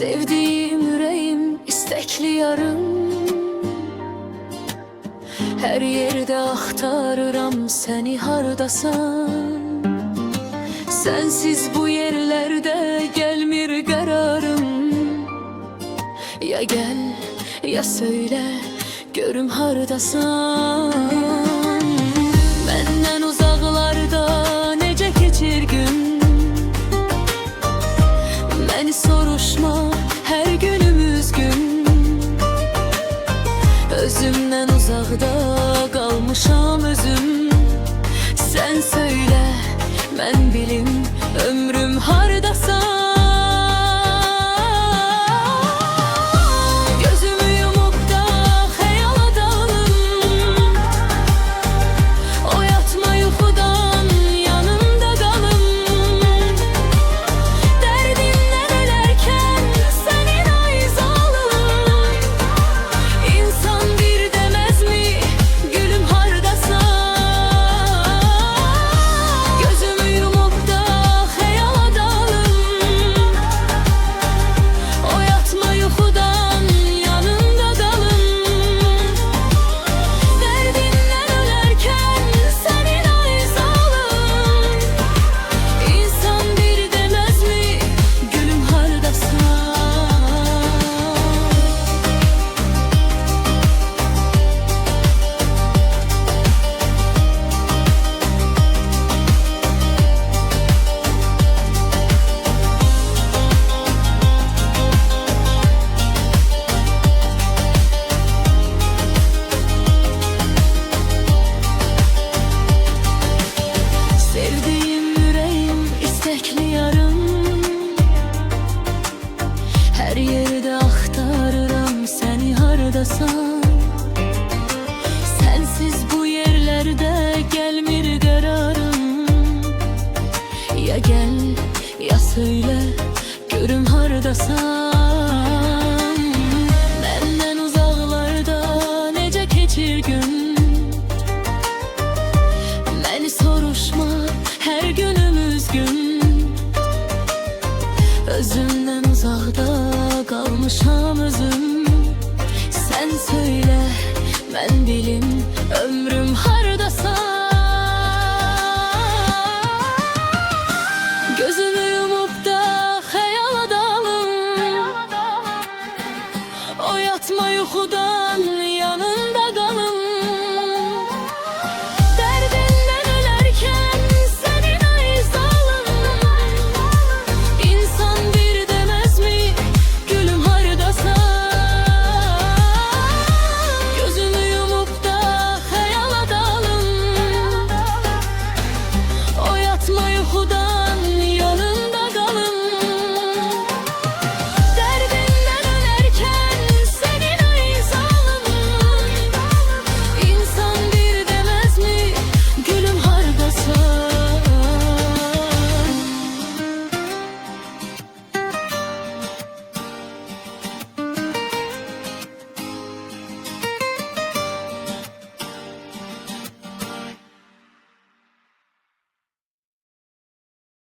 Sevdiğim yüreğim, istekli yarım. Her yerde axtarıram seni hardasan. Sensiz bu yerlerde gelmir qərarım. Ya gel ya söyle, görüm hardasan. Məndən uzaqlarda necə keçir gün. Məni soruşma, hər günümüz gün. Özümdən uzaqda qalmışam özüm. Sen söyle, mən bilim, ömrüm hardasan. Her yerde axtarıram seni hardasan. Sensiz bu yerlerde gelmir qərarım. Ya gel ya söyle, görüm hardasan. Məndən uzaqlarda necə keçir gün. Məni soruşma, hər günümüz gün. Özümdən uzaqda qalmışam özüm. Sen söyle, mən bilim, ömrüm hardasan. Gözümü yumup da xəyala dalım. Oyatma yuxudan yanım.